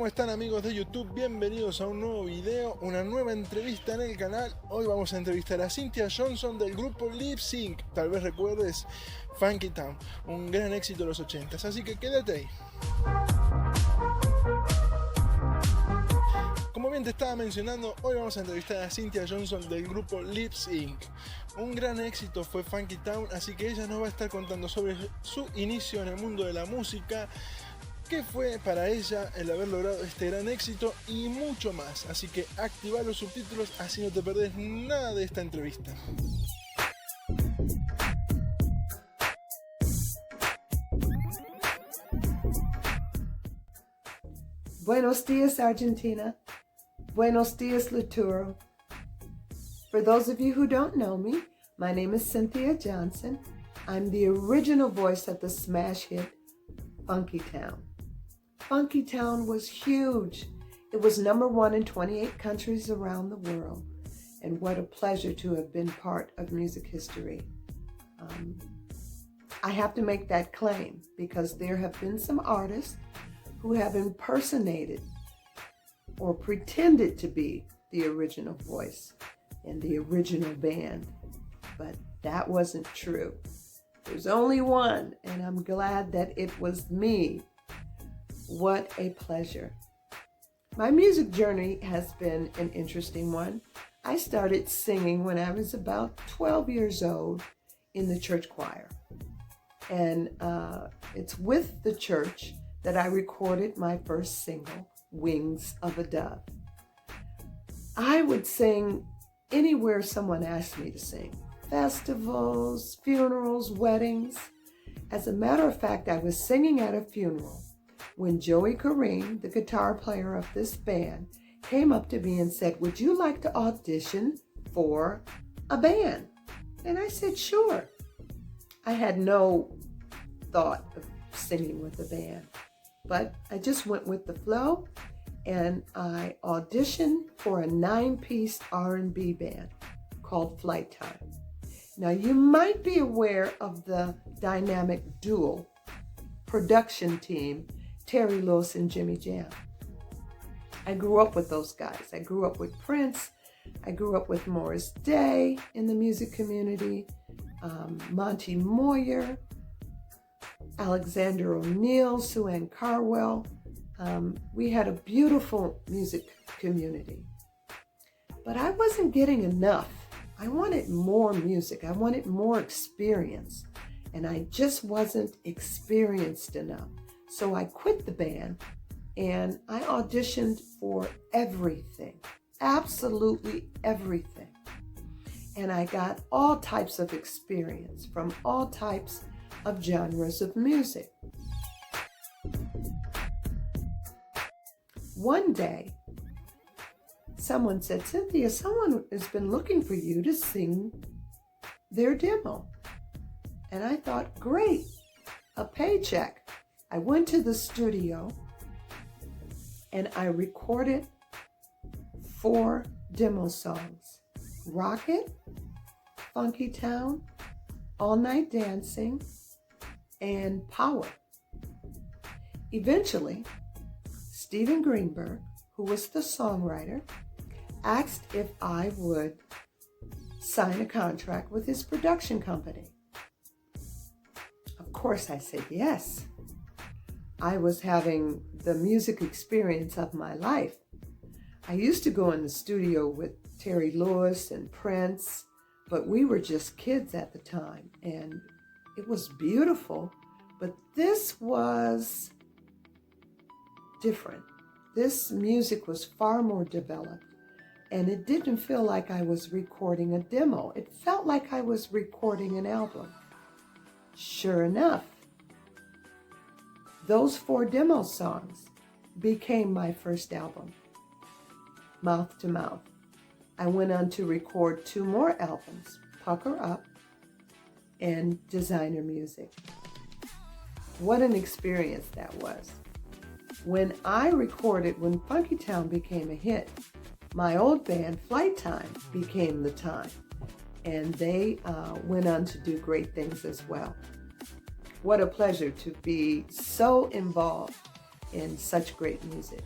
¿cómo están amigos de YouTube? Bienvenidos a un nuevo video, una nueva entrevista en el canal. Hoy vamos a entrevistar a Cynthia Johnson del grupo Lip-Sync. Tal vez recuerdes Funkytown, un gran éxito de los 80s, así que quédate ahí. Como bien te estaba mencionando, hoy vamos a entrevistar a Cynthia Johnson del grupo Lip-Sync. Un gran éxito fue Funkytown, así que ella nos va a estar contando sobre su inicio en el mundo de la música, qué fue para ella el haber logrado este gran éxito y mucho más. Así que activa los subtítulos, así no te perdés nada de esta entrevista. Buenos dias, Argentina. Buenos dias, Laturo. For those of you who don't know me, my name is Cynthia Johnson. I'm the original voice of the smash hit Funkytown. Funkytown was huge. It was #1 in 28 countries around the world. And what a pleasure to have been part of music history. I have to make that claim because there have been some artists who have impersonated or pretended to be the original voice and the original band, but that wasn't true. There's only one, and I'm glad that it was me. What a pleasure. My music journey has been an interesting one. I started singing when I was about 12 years old in the church choir. And it's with the church that I recorded my first single, Wings of a Dove. I would sing anywhere someone asked me to sing. Festivals, funerals, weddings. As a matter of fact, I was singing at a funeral when Joey Kareem, the guitar player of this band, came up to me and said, "Would you like to audition for a band?" And I said, "Sure." I had no thought of singing with a band, but I just went with the flow, and I auditioned for a 9-piece R&B band called Flight Time. Now, you might be aware of the dynamic duo production team, Terry Lewis and Jimmy Jam. I grew up with those guys. I grew up with Prince. I grew up with Morris Day in the music community, Monty Moyer, Alexander O'Neill, Sue Ann Carwell. We had a beautiful music community. But I wasn't getting enough. I wanted more music. I wanted more experience. And I just wasn't experienced enough. So I quit the band and I auditioned for everything, absolutely everything. And I got all types of experience from all types of genres of music. One day, someone said, "Cynthia, someone has been looking for you to sing their demo." And I thought, great, a paycheck. I went to the studio and I recorded 4 demo songs: Rocket, Funkytown, All Night Dancing, and Power. Eventually, Steven Greenberg, who was the songwriter, asked if I would sign a contract with his production company. Of course, I said yes. I was having the music experience of my life. I used to go in the studio with Terry Lewis and Prince, but we were just kids at the time, and it was beautiful, but this was different. This music was far more developed, and it didn't feel like I was recording a demo. It felt like I was recording an album. Sure enough, those 4 demo songs became my first album, Mouth to Mouth. I went on to record 2 more albums, Pucker Up and Designer Music. What an experience that was. When Funkytown became a hit, my old band, Flight Time, became the time. And they went on to do great things as well. What a pleasure to be so involved in such great music.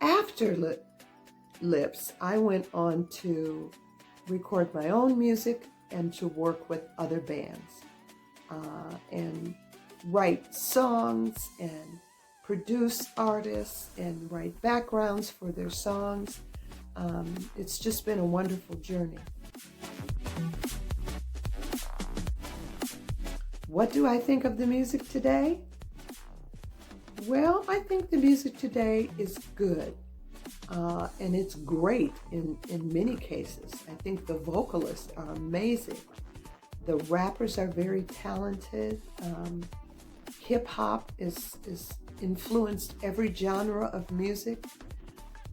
After Lips, I went on to record my own music and to work with other bands and write songs and produce artists and write backgrounds for their songs. It's just been a wonderful journey. What do I think of the music today? Well, I think the music today is good. And it's great in many cases. I think the vocalists are amazing. The rappers are very talented. Hip hop is influenced every genre of music,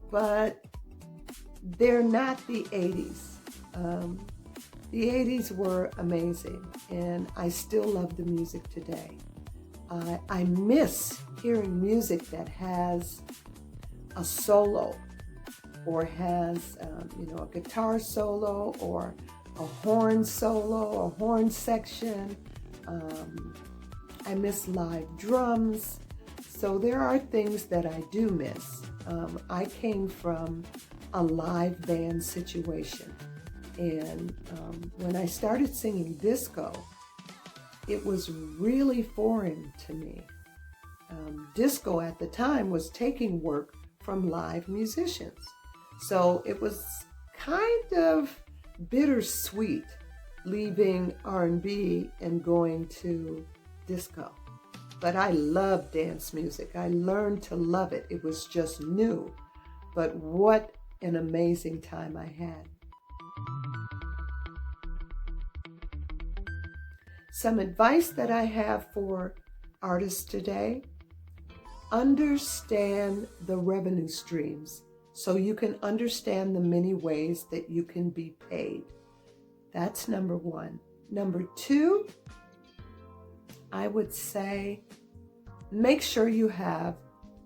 but they're not the 80s. The 80s were amazing, and I still love the music today. I miss hearing music that has a solo, or has a guitar solo, or a horn solo, a horn section. I miss live drums. So there are things that I do miss. I came from a live band situation, and when I started singing disco, it was really foreign to me. Disco at the time was taking work from live musicians. So it was kind of bittersweet leaving R&B and going to disco. But I love dance music. I learned to love it. It was just new. But what an amazing time I had. Some advice that I have for artists today: understand the revenue streams so you can understand the many ways that you can be paid. That's number one. Number two, I would say make sure you have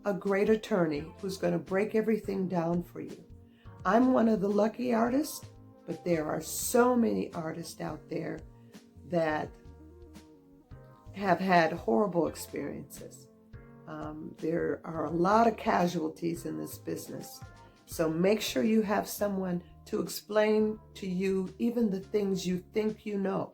a great attorney who's going to break everything down for you. I'm one of the lucky artists, but there are so many artists out there that have had horrible experiences. There are a lot of casualties in this business. So make sure you have someone to explain to you even the things you think you know.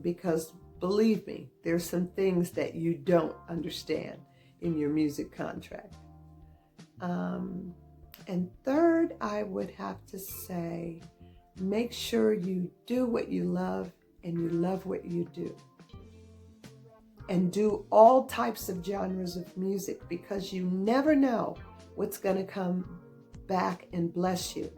Because believe me, there's some things that you don't understand in your music contract. And third, I would have to say, make sure you do what you love and you love what you do. And do all types of genres of music, because you never know what's going to come back and bless you.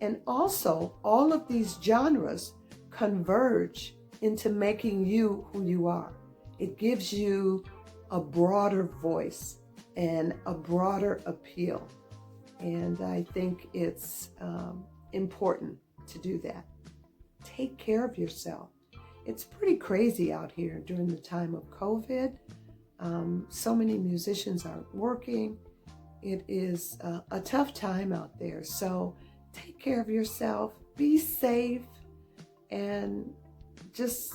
And also, all of these genres converge into making you who you are. It gives you a broader voice and a broader appeal. And I think it's important to do that. Take care of yourself. It's pretty crazy out here during the time of COVID. So many musicians aren't working. It is a tough time out there. So take care of yourself, be safe, and just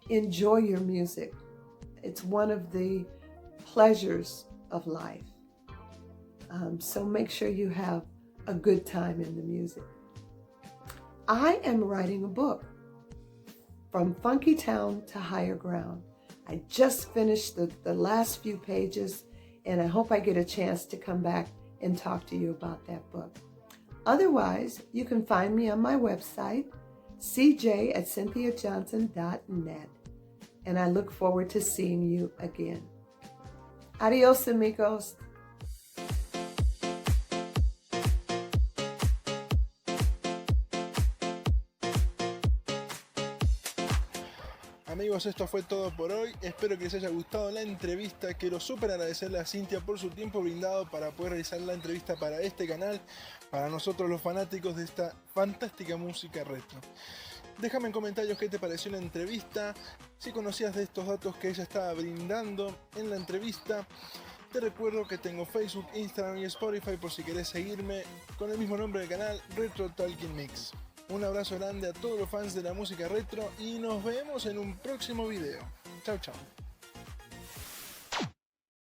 enjoy your music. It's one of the pleasures of life. So make sure you have a good time in the music. I am writing a book, From Funkytown to Higher Ground. I just finished the last few pages, and I hope I get a chance to come back and talk to you about that book. Otherwise, you can find me on my website, cj@cynthiajohnson.net, and I look forward to seeing you again. Adios, amigos. Amigos, esto fue todo por hoy. Espero que les haya gustado la entrevista. Quiero súper agradecerle a Cynthia por su tiempo brindado para poder realizar la entrevista para este canal, para nosotros los fanáticos de esta fantástica música retro. Déjame en comentarios qué te pareció la entrevista, si conocías de estos datos que ella estaba brindando en la entrevista. Te recuerdo que tengo Facebook, Instagram y Spotify por si querés seguirme con el mismo nombre del canal, Retro Talking Mix. Un abrazo grande a todos los fans de la música retro y nos vemos en un próximo video. Chau, chau.